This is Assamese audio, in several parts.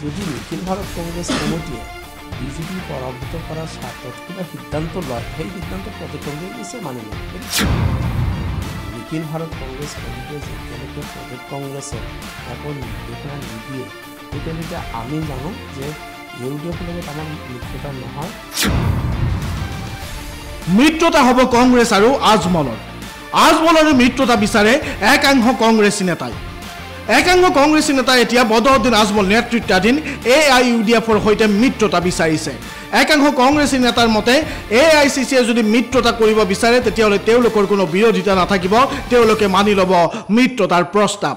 যদি নিখিল ভাৰত কংগ্ৰেছ কমিটিয়ে বিজেপি পৰাভূত কৰাৰ স্বাৰ্থত কিবা সিদ্ধান্ত লয় সেই সিদ্ধান্ত প্ৰদেশ কংগ্ৰেছ নিশ্চয় মানি ল'ব। নিখিল ভাৰত কংগ্ৰেছ কমিটিয়ে যেতিয়ালৈকে প্ৰদেশ কংগ্ৰেছক একো নিৰ্দেশনা নিদিয়ে তেতিয়ালৈকে আমি জানো যে ইউডিএফৰ লগত আমাৰ মিত্ৰতা নহয়। মিত্ৰতা হ'ব কংগ্ৰেছ আৰু আজমলৰ। আজমলৰ মিত্ৰতা বিচাৰে একাংশ কংগ্ৰেছী নেতাই। একাংশ কংগ্ৰেছী নেতাই এতিয়া বদৰুদ্দিন আজমল নেতৃত্বাধীন AIUDFৰ সৈতে মিত্ৰতা বিচাৰিছে। একাংশ কংগ্ৰেছী নেতাৰ মতে AICCয়ে যদি মিত্ৰতা কৰিব বিচাৰে তেতিয়াহ'লে তেওঁলোকৰ কোনো বিৰোধিতা নাথাকিব, তেওঁলোকে মানি ল'ব মিত্ৰতাৰ প্ৰস্তাৱ।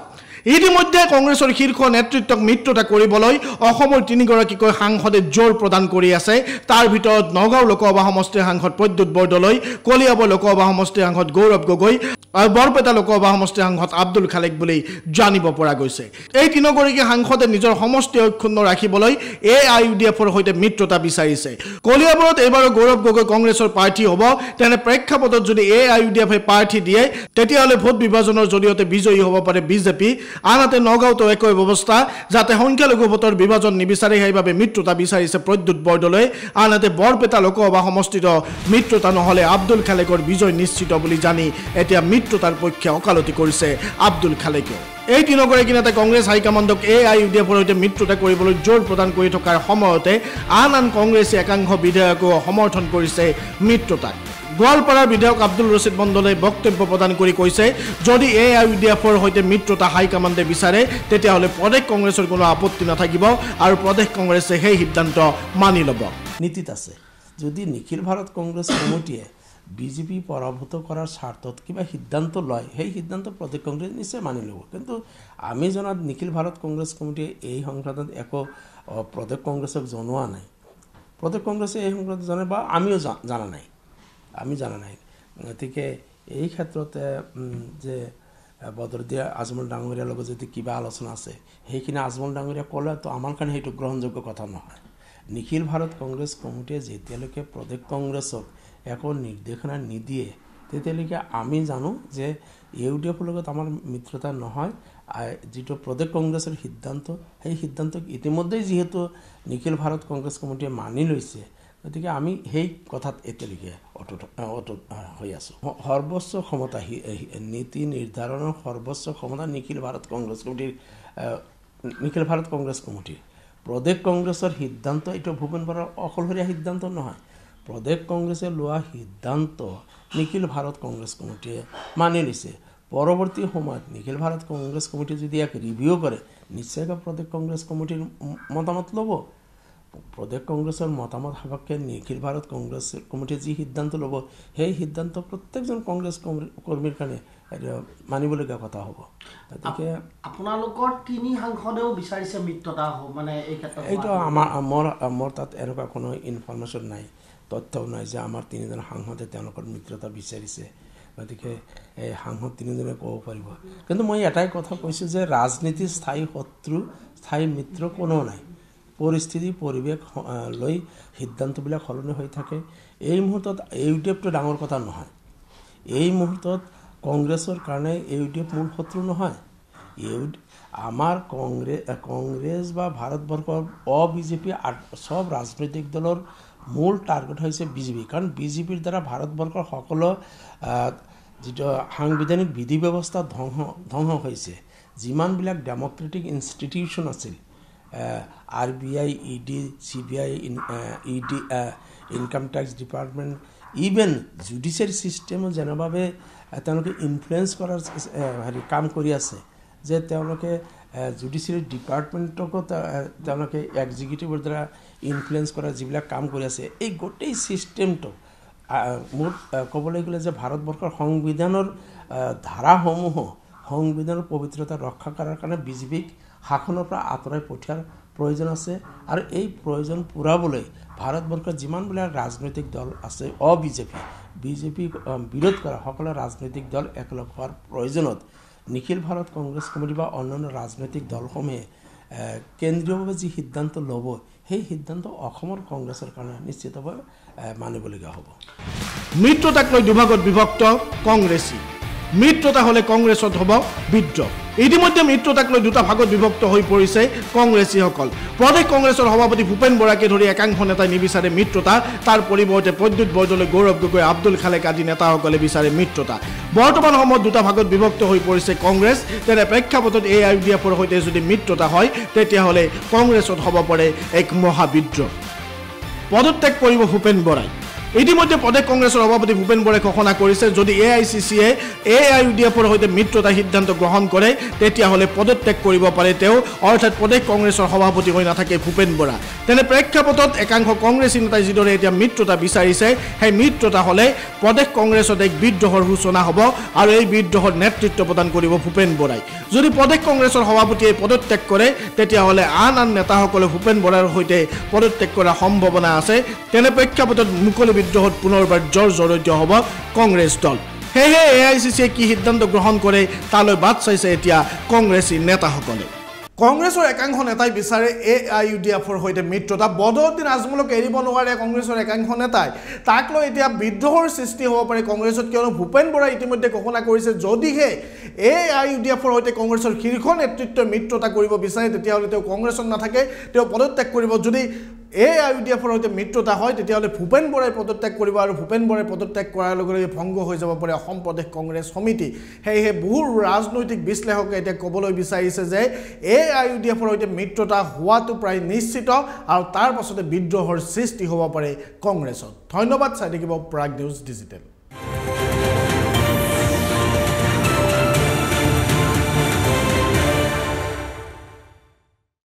ইতিমধ্যে কংগ্ৰেছৰ শীৰ্ষ নেতৃত্বক মিত্ৰতা কৰিবলৈ অসমৰ 3গৰাকীকৈ সাংসদে জোৰ প্ৰদান কৰি আছে। তাৰ ভিতৰত নগাঁও লোকসভা সমষ্টিৰ সাংসদ প্ৰদ্যুৎ বৰদলৈ, কলিয়াবৰ লোকসভা সমষ্টিৰ সাংসদ গৌৰৱ গগৈ আৰু বৰপেটা লোকসভা সমষ্টিৰ সাংসদ আব্দুল খালেক বুলি জানিব পৰা গৈছে। এই 3গৰাকী সাংসদে নিজৰ সমষ্টি অক্ষুণ্ণ ৰাখিবলৈ AIUDFৰ সৈতে মিত্ৰতা বিচাৰিছে। কলিয়াবৰত এইবাৰ গৌৰৱ গগৈ কংগ্ৰেছৰ প্ৰাৰ্থী হ'ব। তেনে প্ৰেক্ষাপটত যদি AIUDFে প্ৰাৰ্থী দিয়ে তেতিয়াহ'লে ভোট বিভাজনৰ জৰিয়তে বিজয়ী হ'ব পাৰে বিজেপি। আনহাতে নগাঁওতো একৈ ব্যৱস্থা, যাতে সংখ্যালঘু ভোটৰ বিভাজন নিবিচাৰে সেইবাবে মিত্ৰতা বিচাৰিছে প্ৰদ্যুৎ বৰদলৈ। আনহাতে বৰপেটা লোকসভা সমষ্টিত মিত্ৰতা নহ'লে আব্দুল খালেকৰ বিজয় নিশ্চিত বুলি জানি এতিয়া মিত্ৰতাৰ পক্ষে ওকালতি কৰিছে আব্দুল খালেকেও। এই 3গৰাকী নেতাই কংগ্ৰেছ হাইকমাণ্ডক AIUDFৰ সৈতে মিত্ৰতা কৰিবলৈ জোৰ প্ৰদান কৰি থকাৰ সময়তে আন কংগ্ৰেছী একাংশ বিধায়কেও সমৰ্থন কৰিছে মিত্ৰতাক। গোৱালপাৰাৰ বিধায়ক আব্দুল ৰছিদ মণ্ডলে বক্তব্য প্ৰদান কৰি কৈছে, যদি AIUDFৰ সৈতে মিত্ৰতা হাইকমাণ্ডে বিচাৰে তেতিয়াহ'লে প্ৰদেশ কংগ্ৰেছৰ কোনো আপত্তি নাথাকিব আৰু প্ৰদেশ কংগ্ৰেছে সেই সিদ্ধান্ত মানি ল'ব। নীতিত আছে, যদি নিখিল ভাৰত কংগ্ৰেছ কমিটিয়ে বিজেপি পৰাভূত কৰাৰ স্বাৰ্থত কিবা সিদ্ধান্ত লয় সেই সিদ্ধান্ত প্ৰদেশ কংগ্ৰেছ নিশ্চয় মানি ল'ব। কিন্তু আমি জনাত নিখিল ভাৰত কংগ্ৰেছ কমিটিয়ে এই সংক্ৰান্তত একো প্ৰদেশ কংগ্ৰেছক জনোৱা নাই। প্ৰদেশ কংগ্ৰেছে এই সংক্ৰান্তত জনাই বা আমিও জানা নাই, আমি জানা নাই। গতিকে এই ক্ষেত্ৰতে যে বদৰুদ্দিন আজমল ডাঙৰীয়াৰ লগত যদি কিবা আলোচনা আছে সেইখিনি আজমল ডাঙৰীয়া ক'লে তো আমাৰ কাৰণে সেইটো গ্ৰহণযোগ্য কথা নহয়। নিখিল ভাৰত কংগ্ৰেছ কমিটিয়ে যেতিয়ালৈকে প্ৰদেশ কংগ্ৰেছক একো নিৰ্দেশনা নিদিয়ে তেতিয়ালৈকে আমি জানো যে ইউডিএফৰ লগত আমাৰ মিত্ৰতা নহয়। যিটো প্ৰদেশ কংগ্ৰেছৰ সিদ্ধান্ত সেই সিদ্ধান্তক ইতিমধ্যেই যিহেতু নিখিল ভাৰত কংগ্ৰেছ কমিটিয়ে মানি লৈছে, গতিকে আমি সেই কথাত এতিয়ালৈকে অটুট হৈ আছোঁ। সৰ্বোচ্চ ক্ষমতা নীতি নিৰ্ধাৰণৰ সৰ্বোচ্চ ক্ষমতা নিখিল ভাৰত কংগ্ৰেছ কমিটিৰ। প্ৰদেশ কংগ্ৰেছৰ সিদ্ধান্ত এইটো ভূপেন বৰাৰ অকলশৰীয়া সিদ্ধান্ত নহয়। প্ৰদেশ কংগ্ৰেছে লোৱা সিদ্ধান্ত নিখিল ভাৰত কংগ্ৰেছ কমিটিয়ে মানি লৈছে। পৰৱৰ্তী সময়ত নিখিল ভাৰত কংগ্ৰেছ কমিটিয়ে যদি ইয়াক ৰিভিউ কৰে নিশ্চয়কৈ প্ৰদেশ কংগ্ৰেছ কমিটিৰ মতামত ল'ব। প্ৰদেশ কংগ্ৰেছৰ মতামত সাপেক্ষে নিখিল ভাৰত কংগ্ৰেছ কমিটিয়ে যি সিদ্ধান্ত ল'ব সেই সিদ্ধান্ত প্ৰত্যেকজন কংগ্ৰেছ কৰ্মীৰ কাৰণে মানিবলগীয়া কথা হ'ব। গতিকে আপোনালোকৰ 3 সাংসদেও বিচাৰিছে মিত্ৰতা মানে এই ক্ষেত্ৰত এইটো মোৰ তাত এনেকুৱা কোনো ইনফৰমেশ্যন নাই, তথ্যও নাই যে আমাৰ 3জন সাংসদে তেওঁলোকৰ মিত্ৰতা বিচাৰিছে। গতিকে এই সাংসদ 3জনে ক'ব পাৰিব। কিন্তু মই এটাই কথা কৈছোঁ যে ৰাজনীতিৰ স্থায়ী শত্ৰু স্থায়ী মিত্ৰ কোনো নাই। পৰিস্থিতি পৰিৱেশ লৈ সিদ্ধান্তবিলাক সলনি হৈ থাকে। এই মুহূৰ্তত ইউডিএফটো ডাঙৰ কথা নহয়। এই মুহূৰ্তত কংগ্ৰেছৰ কাৰণে ইউডিএফ মূল শত্ৰু নহয়। আমাৰ কংগ্ৰেছ বা ভাৰতবৰ্ষৰ বিজেপি চব ৰাজনৈতিক দলৰ মূল টাৰ্গেট হৈছে বিজেপি। কাৰণ বিজেপিৰ দ্বাৰা ভাৰতবৰ্ষৰ সকলো যিটো সাংবিধানিক বিধি ব্যৱস্থা ধ্বংস হৈছে। যিমানবিলাক ডেমক্ৰেটিক ইনষ্টিটিউশ্যন আছিল, RBI, ED, CBI, ED, income tax department, even judiciary ছিষ্টেমো যেনেভাৱে তেওঁলোকে ইনফ্লুৱেঞ্চ কৰাৰ কাম কৰি আছে, যে তেওঁলোকে জুডিচিয়াৰী ডিপাৰ্টমেণ্টকো তেওঁলোকে এক্সিকিউটিভৰ দ্বাৰা ইনফ্লুৱেঞ্চ কৰাৰ যিবিলাক কাম কৰি আছে, এই গোটেই ছিষ্টেমটো মোৰ ক'বলৈ গ'লে যে ভাৰতবৰ্ষৰ সংবিধানৰ ধাৰাসমূহ সংবিধানৰ পবিত্ৰতা ৰক্ষা কৰাৰ কাৰণে বিজেপিক শাসনৰ পৰা আঁতৰাই পঠিওৱাৰ প্ৰয়োজন আছে। আৰু এই প্ৰয়োজন পূৰাবলৈ ভাৰতবৰ্ষত যিমানবিলাক ৰাজনৈতিক দল আছে বিজেপিক বিৰোধ কৰা সকলো ৰাজনৈতিক দল একেলগ হোৱাৰ প্ৰয়োজনত নিখিল ভাৰত কংগ্ৰেছ কমিটি বা অন্যান্য ৰাজনৈতিক দলসমূহে কেন্দ্ৰীয়ভাৱে যি সিদ্ধান্ত ল'ব সেই সিদ্ধান্ত অসমৰ কংগ্ৰেছৰ কাৰণে নিশ্চিতভাৱে মানিবলগীয়া হ'ব। মিত্ৰতাক লৈ দুভাগত বিভক্ত কংগ্ৰেছী। মিত্ৰতা হ'লে কংগ্ৰেছত হ'ব বিদ্ৰোহ ইতিমধ্যে মিত্ৰতাক লৈ দুটা ভাগত বিভক্ত হৈ পৰিছে কংগ্ৰেছীসকল প্ৰদেশ কংগ্ৰেছৰ সভাপতি ভূপেন বৰাকে ধৰি একাংশ নেতাই নিবিচাৰে মিত্ৰতা তাৰ পৰিৱৰ্তে প্ৰদ্যুৎ বৰদলৈ গৌৰৱ গগৈ আব্দুল খালেক আদি নেতাসকলে বিচাৰে মিত্ৰতা বৰ্তমান সময়ত দুটা ভাগত বিভক্ত হৈ পৰিছে কংগ্ৰেছ তেনে প্ৰেক্ষাপটত AIUDFৰ সৈতে যদি মিত্ৰতা হয় তেতিয়াহ'লে কংগ্ৰেছত হ'ব পাৰে এক মহাবিদ্ৰোহ পদত্যাগ কৰিব ভূপেন বৰাই ইতিমধ্যে প্ৰদেশ কংগ্ৰেছৰ সভাপতি ভূপেন বৰাই ঘোষণা কৰিছে যদি AICCয়ে AIUDFৰ সৈতে মিত্ৰতা সিদ্ধান্ত গ্ৰহণ কৰে তেতিয়াহ'লে পদত্যাগ কৰিব পাৰে তেওঁ অৰ্থাৎ প্ৰদেশ কংগ্ৰেছৰ সভাপতি হৈ নাথাকে ভূপেন বৰা তেনে প্ৰেক্ষাপটত একাংশ কংগ্ৰেছী নেতাই যিদৰে এতিয়া মিত্ৰতা বিচাৰিছে সেই মিত্ৰতা হ'লে প্ৰদেশ কংগ্ৰেছত এক বিদ্ৰোহৰ সূচনা হ'ব আৰু এই বিদ্ৰোহৰ নেতৃত্ব প্ৰদান কৰিব ভূপেন বৰাই যদি প্ৰদেশ কংগ্ৰেছৰ সভাপতিয়ে পদত্যাগ কৰে তেতিয়াহ'লে আন নেতাসকলে ভূপেন বৰাৰ সৈতে পদত্যাগ কৰাৰ সম্ভাৱনা আছে তেনে প্ৰেক্ষাপটত মুকলি বিদ্ৰোহত পুনৰবাৰ জৰ্জৰিত হ'ব কংগ্ৰেছ দল সেয়ে AICCয়ে কি সিদ্ধান্ত গ্ৰহণ কৰে তালৈ বাট চাইছে এতিয়া কংগ্ৰেছী নেতাসকলে কংগ্ৰেছৰ একাংশ নেতাই বিচাৰে AIUDFৰ সৈতে মিত্ৰতা বদৰুদ্দিন আজমলক এৰিব নোৱাৰে কংগ্ৰেছৰ একাংশ নেতাই তাক লৈ এতিয়া বিদ্ৰোহৰ সৃষ্টি হ'ব পাৰে কংগ্ৰেছত কিয়নো ভূপেন বৰাই ইতিমধ্যে ঘোষণা কৰিছে যদিহে AIUDFৰ সৈতে কংগ্ৰেছৰ শীৰ্ষ নেতৃত্বই মিত্ৰতা কৰিব বিচাৰে তেতিয়াহ'লে তেওঁ কংগ্ৰেছত নাথাকে তেওঁ পদত্যাগ কৰিব যদি AIUDFৰ সৈতে মিত্ৰতা হয় তেতিয়াহ'লে ভূপেন বৰাই পদত্যাগ কৰিব আৰু ভূপেন বৰাই পদত্যাগ কৰাৰ লগে লগে ভংগ হৈ যাব পাৰে অসম প্ৰদেশ কংগ্ৰেছ সমিতি সেয়েহে বহু ৰাজনৈতিক বিশ্লেষকে এতিয়া ক'বলৈ বিচাৰিছে যে AIUDFৰ সৈতে মিত্ৰতা হোৱাটো প্ৰায় নিশ্চিত আৰু তাৰ পাছতে বিদ্ৰোহৰ সৃষ্টি হ'ব পাৰে কংগ্ৰেছত ধন্যবাদ চাই থাকিব প্ৰাগ নিউজ ডিজিটেল